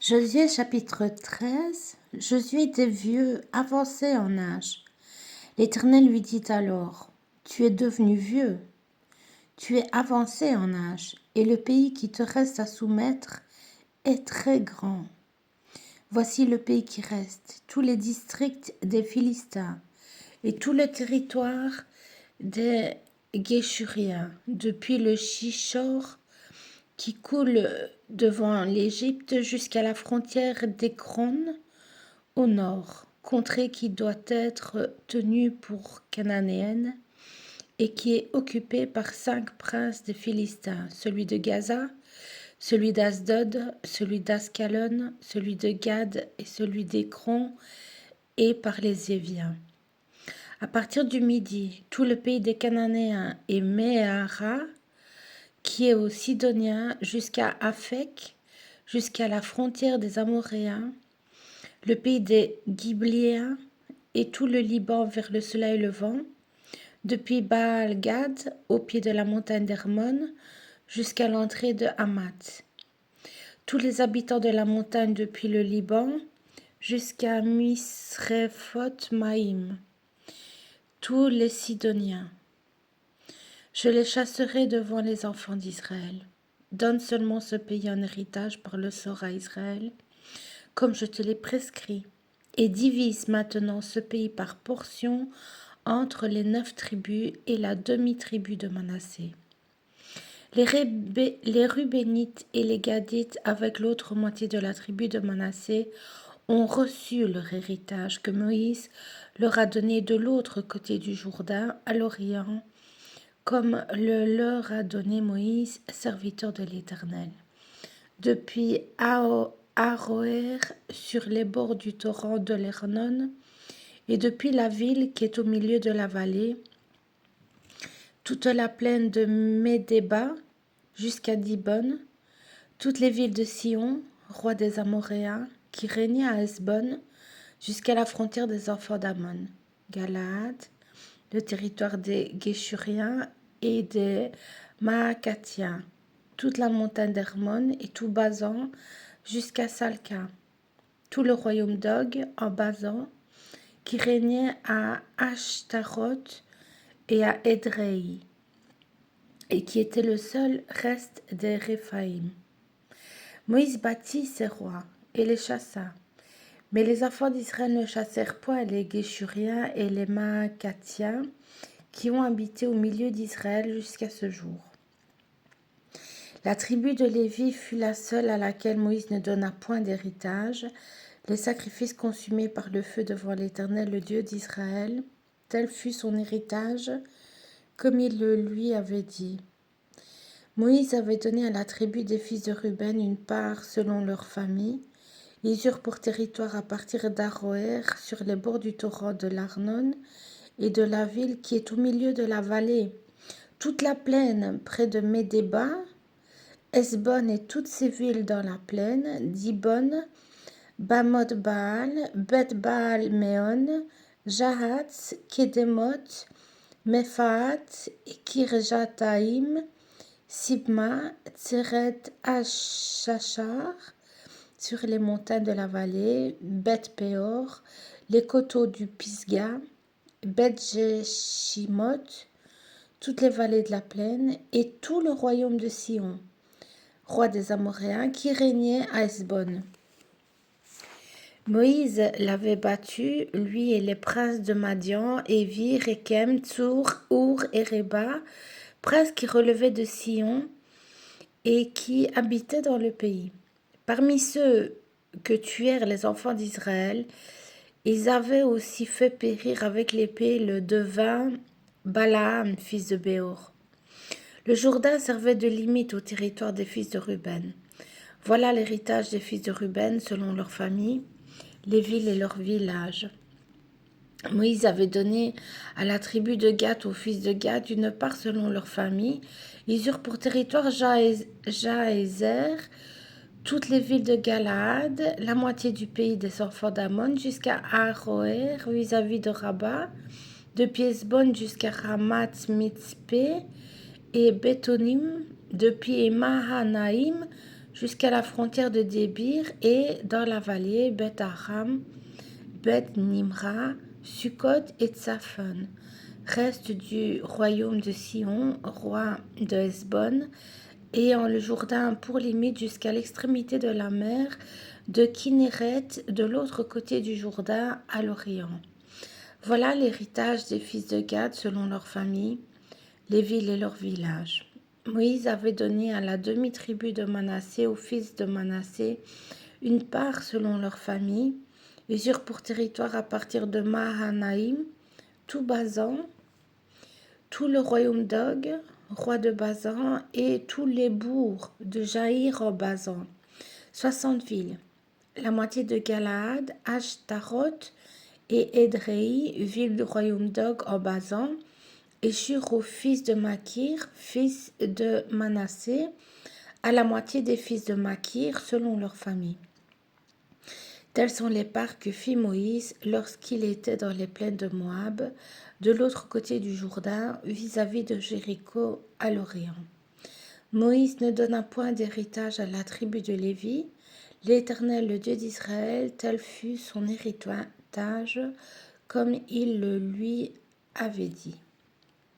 Josué chapitre 13. Josué était vieux, avancé en âge. L'Éternel lui dit alors, tu es devenu vieux, tu es avancé en âge, et le pays qui te reste à soumettre est très grand. Voici le pays qui reste, tous les districts des Philistins, et tout le territoire des Guéshuriens, depuis le Shishor qui coule devant l'Égypte jusqu'à la frontière d'Écron au nord, contrée qui doit être tenue pour cananéenne et qui est occupée par 5 princes des Philistins, celui de Gaza, celui d'Asdod, celui d'Ascalon, celui de Gad et celui d'Écron, et par les Éviens. À partir du midi, tout le pays des Cananéens et Méhara, qui est au Sidonien, jusqu'à Aphek, jusqu'à la frontière des Amoréens, le pays des Ghibléens et tout le Liban vers le soleil levant, depuis Baal-Gad, au pied de la montagne d'Hermon, jusqu'à l'entrée de Hamath. Tous les habitants de la montagne depuis le Liban, jusqu'à Misrephoth-Maïm, tous les Sidoniens. Je les chasserai devant les enfants d'Israël. Donne seulement ce pays en héritage par le sort à Israël, comme je te l'ai prescrit, et divise maintenant ce pays par portions entre les 9 tribus et la demi-tribu de Manassé. Les Rubénites et les Gadites, avec l'autre moitié de la tribu de Manassé, ont reçu leur héritage que Moïse leur a donné de l'autre côté du Jourdain, à l'Orient, comme le leur a donné Moïse, serviteur de l'Éternel. Depuis Aroër, sur les bords du torrent de l'Hernon, et depuis la ville qui est au milieu de la vallée, toute la plaine de Médéba jusqu'à Dibon, toutes les villes de Sion, roi des Amoréens, qui régnait à Hesbon, jusqu'à la frontière des enfants d'Ammon, Galaad, le territoire des Guéshuriens et des Maacathiens, toute la montagne d'Hermon et tout Basan jusqu'à Salca, tout le royaume d'Og en Basan, qui régnait à Ashtaroth et à Édréi, et qui était le seul reste des Réphaïm. Moïse bâtit ses rois et les chassa. Mais les enfants d'Israël ne chassèrent point les Guéshuriens et les Maacathiens qui ont habité au milieu d'Israël jusqu'à ce jour. La tribu de Lévi fut la seule à laquelle Moïse ne donna point d'héritage, les sacrifices consumés par le feu devant l'Éternel, le Dieu d'Israël, tel fut son héritage, comme il le lui avait dit. Moïse avait donné à la tribu des fils de Ruben une part selon leur famille. Ils eurent pour territoire à partir d'Aroër, sur les bords du torrent de l'Arnon, et de la ville qui est au milieu de la vallée, toute la plaine près de Médéba, Hesbon et toutes ses villes dans la plaine, Dibon, Bamoth Baal, Beth Baal Meon, Jahatz, Kedemoth, Mephaat et Kirjataim, Sibma, Tseret Ashachar, sur les montagnes de la vallée, Beth Péor, les coteaux du Pisga, Beth Jeshimoth, toutes les vallées de la plaine, et tout le royaume de Sion, roi des Amoréens, qui régnait à Hesbon. Moïse l'avait battu, lui et les princes de Madian, Évi, Rékem, Tsour, Our et Réba, princes qui relevaient de Sion et qui habitaient dans le pays. Parmi ceux que tuèrent les enfants d'Israël, ils avaient aussi fait périr avec l'épée le devin Balaam, fils de Béor. Le Jourdain servait de limite au territoire des fils de Ruben. Voilà l'héritage des fils de Ruben selon leur famille, les villes et leurs villages. Moïse avait donné à la tribu de Gad, aux fils de Gad, une part selon leur famille. Ils eurent pour territoire Jaézer, toutes les villes de Galaad, la moitié du pays des enfants d'Ammon, jusqu'à Aroër, vis-à-vis de Rabat, depuis Hesbon jusqu'à Ramath Mitzpé et Bétonim, depuis Mahanaïm jusqu'à la frontière de Débir et dans la vallée Beth Aram, Beth Nimra, Sukkot et Tsaphon, reste du royaume de Sion, roi de Hesbon, ayant le Jourdain pour limite jusqu'à l'extrémité de la mer de Kinéret de l'autre côté du Jourdain à l'Orient. Voilà l'héritage des fils de Gad selon leur famille, les villes et leurs villages. Moïse avait donné à la demi-tribu de Manassé, aux fils de Manassé, une part selon leur famille. Ils eurent pour territoire à partir de Mahanaïm, tout Basan, tout le royaume d'Og, roi de Basan, et tous les bourgs de Jaïr en Basan, 60 villes. La moitié de Galaad, Ashtaroth et Édréi, ville du royaume d'Og en Basan, échurent aux fils de Makir, fils de Manassé, à la moitié des fils de Makir selon leur famille. Telles sont les parts que fit Moïse lorsqu'il était dans les plaines de Moab, de l'autre côté du Jourdain, vis-à-vis de Jéricho à l'Orient. Moïse ne donna point d'héritage à la tribu de Lévi. L'Éternel, le Dieu d'Israël, tel fut son héritage, comme il le lui avait dit.